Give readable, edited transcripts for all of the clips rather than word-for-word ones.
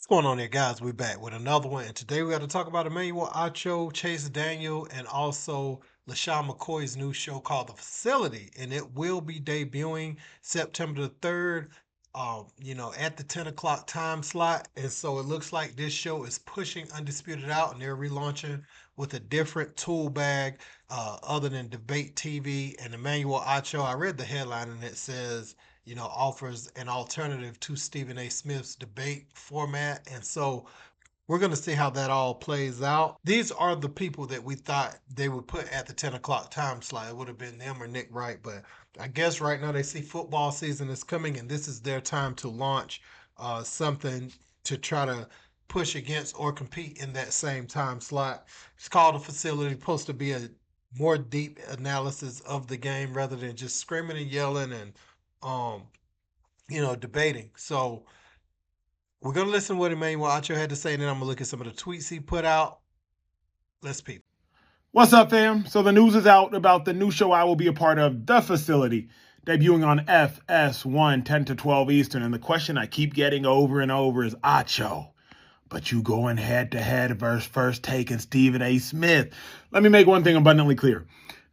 What's going on there, guys? We're back with another one, and today we got to talk about Emmanuel Acho, Chase Daniel, and also LeSean McCoy's new show called The Facility, and it will be debuting September the 3rd, at the 10 o'clock time slot. And so it looks like this show is pushing Undisputed out, and they're relaunching with a different tool bag other than debate TV. And Emmanuel Acho, I read the headline, and it says offers an alternative to Stephen A. Smith's debate format. And so we're going to see how that all plays out. These are the people that we thought they would put at the 10 o'clock time slot. It would have been them or Nick Wright. But I guess right now they see football season is coming and this is their time to launch something to try to push against or compete in that same time slot. It's called a facility, supposed to be a more deep analysis of the game rather than just screaming and yelling and um, debating. So we're gonna listen to what Emmanuel Acho had to say, and then I'm gonna look at some of the tweets he put out. Let's peep. What's up, fam? So the news is out about the new show I will be a part of, The Facility, debuting on FS1, 10 to 12 Eastern. And the question I keep getting over and over is, Acho, but you going head-to-head versus First Take and Stephen A. Smith. Let me make one thing abundantly clear.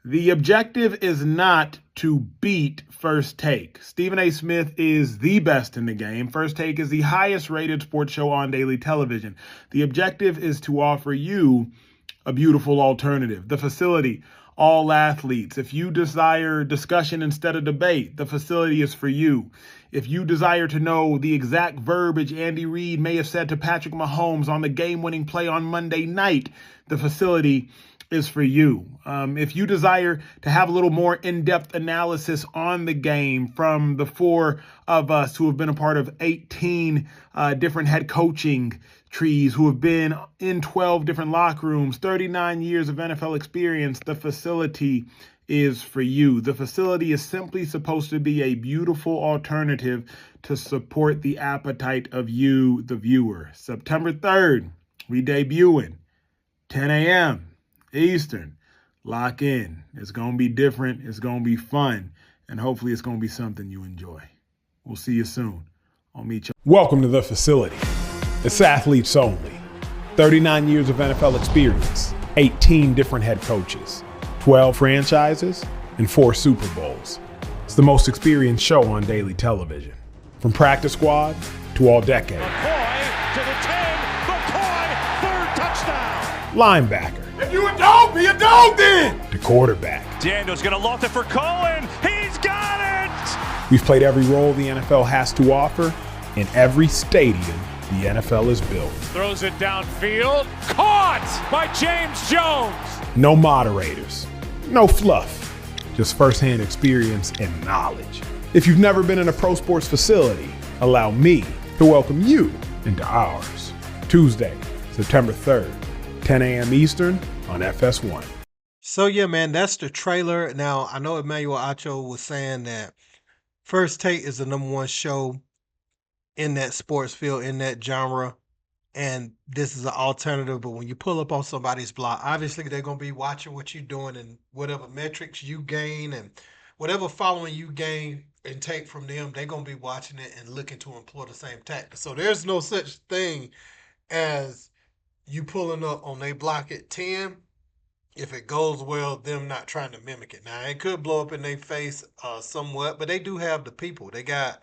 The objective is not to beat First Take. Stephen A. Smith is the best in the game. First Take is the highest rated sports show on daily television. The objective is to offer you a beautiful alternative. The Facility, all athletes. If you desire discussion instead of debate, The Facility is for you. If you desire to know the exact verbiage Andy Reid may have said to Patrick Mahomes on the game-winning play on Monday night, The Facility is for you. If you desire to have a little more in-depth analysis on the game from the four of us who have been a part of 18 different head coaching trees, who have been in 12 different locker rooms, 39 years of NFL experience, The Facility is for you. The Facility is simply supposed to be a beautiful alternative to support the appetite of you, the viewer. September 3rd, we debuting, 10 a.m. Eastern. Lock in. It's going to be different. It's going to be fun. And hopefully it's going to be something you enjoy. We'll see you soon. I'll meet you. Welcome to The Facility. It's athletes only. 39 years of NFL experience, 18 different head coaches, 12 franchises, and 4 Super Bowls. It's the most experienced show on daily television. From practice squad to all decade. McCoy to the 10. McCoy, third touchdown. Linebacker. If you a dog, be a dog then. To quarterback. Daniel's going to loft it for Cohen. He's got it. We've played every role the NFL has to offer in every stadium the NFL is built. Throws it downfield. Caught by James Jones. No moderators, no fluff, just firsthand experience and knowledge. If you've never been in a pro sports facility, allow me to welcome you into ours. Tuesday, September 3rd, 10 a.m. Eastern on FS1. So yeah, man, that's the trailer. Now I know Emmanuel Acho was saying that First Take is the #1 show in that sports field, in that genre, and this is an alternative. But when you pull up on somebody's blog, obviously they're going to be watching what you're doing and whatever metrics you gain and whatever following you gain and take from them, they're going to be watching it and looking to employ the same tactics. So there's no such thing as you pulling up on they block at 10. If it goes well, them not trying to mimic it. Now, it could blow up in their face somewhat, but they do have the people. They got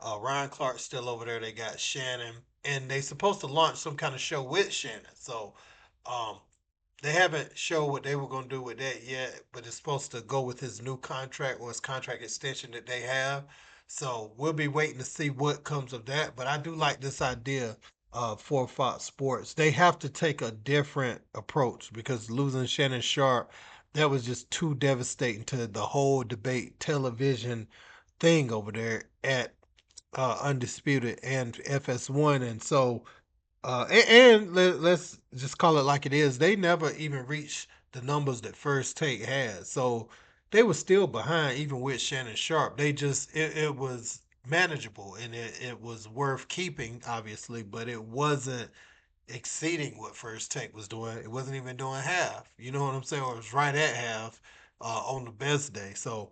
Ryan Clark still over there. They got Shannon, and they supposed to launch some kind of show with Shannon. So they haven't showed what they were going to do with that yet, but it's supposed to go with his new contract or his contract extension that they have. So we'll be waiting to see what comes of that. But I do like this idea for Fox Sports. They have to take a different approach because losing Shannon Sharpe, that was just too devastating to the whole debate television thing over there at Undisputed and FS1. And so, let's just call it like it is. They never even reached the numbers that First Take had. So they were still behind even with Shannon Sharpe. They just, it was manageable and it was worth keeping, obviously, but it wasn't exceeding what First Take was doing. It wasn't even doing half. You know what I'm saying? Or it was right at half on the best day. So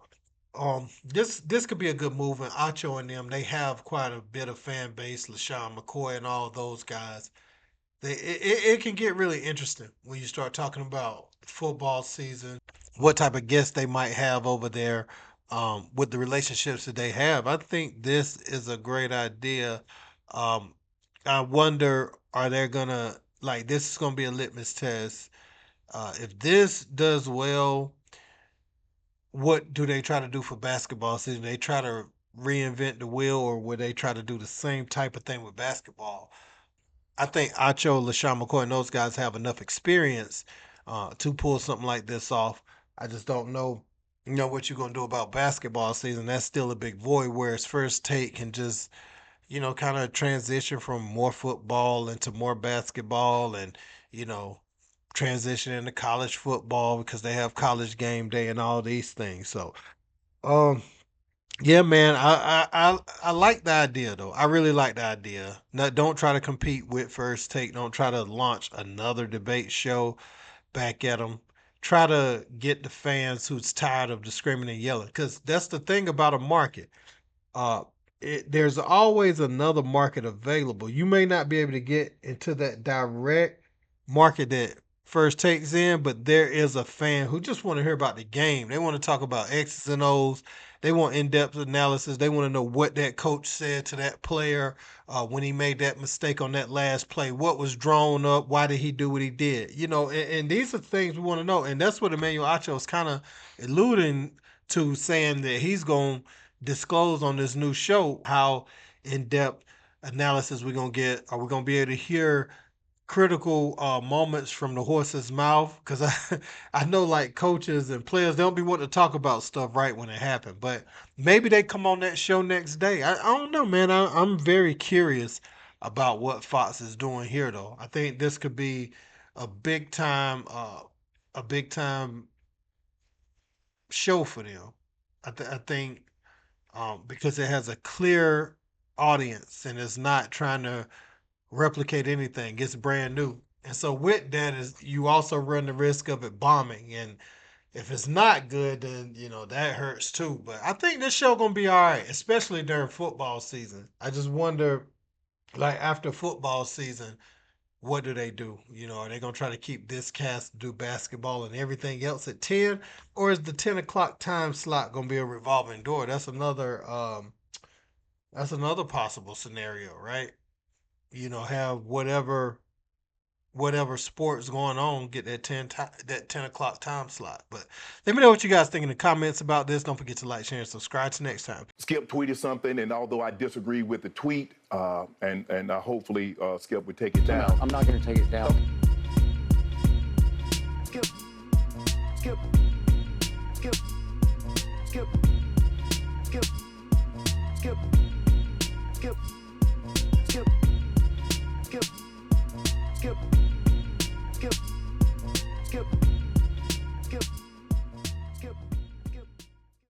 This could be a good move, and Acho and them, they have quite a bit of fan base. LeSean McCoy and all those guys. It can get really interesting when you start talking about football season, what type of guests they might have over there, with the relationships that they have. I think this is a great idea. Um, I wonder, are they gonna like this is gonna be a litmus test. If this does well, what do they try to do for basketball season? They try to reinvent the wheel, or would they try to do the same type of thing with basketball? I think Acho, LaShawn McCoy, and those guys have enough experience to pull something like this off. I just don't know, what you're gonna do about basketball season. That's still a big void. Whereas First Take can just, kind of transition from more football into more basketball, and you know, transition into college football because they have college game day and all these things. So, um, yeah, man, I like the idea though. I really like the idea. No, don't try to compete with First Take. Don't try to launch another debate show back at them. Try to get the fans who's tired of the screaming and yelling, because that's the thing about a market. Uh, there's always another market available. You may not be able to get into that direct market that First Takes in, but there is a fan who just want to hear about the game. They want to talk about X's and O's. They want in-depth analysis. They want to know what that coach said to that player when he made that mistake on that last play. What was drawn up? Why did he do what he did? And these are things we want to know. And that's what Emmanuel Acho is kind of alluding to, saying that he's going to disclose on this new show how in-depth analysis we're going to get. Are we going to be able to hear critical moments from the horse's mouth? Because I know, like, coaches and players, they don't be wanting to talk about stuff right when it happened, but maybe they come on that show next day. I don't know, man. I'm very curious about what Fox is doing here, though. I think this could be a big time a big time show for them. I think because it has a clear audience and it's not trying to replicate anything. It's brand new. And so with that is you also run the risk of it bombing. And if it's not good, then that hurts too. But I think this show gonna be all right, especially during football season. I just wonder, like, after football season, what do they do? Are they gonna try to keep this cast to do basketball and everything else at 10? Or is the 10 o'clock time slot gonna be a revolving door? That's another possible scenario, right? Have whatever sports going on, get that 10 o'clock time slot. But let me know what you guys think in the comments about this. Don't forget to like, share, and subscribe. Till next time. Skip tweeted something, and although I disagree with the tweet, and hopefully Skip would take it down. I'm not going to take it down. Skip, skip, skip, skip, skip, skip, skip, skip, skip, skip, skip, skip, skip.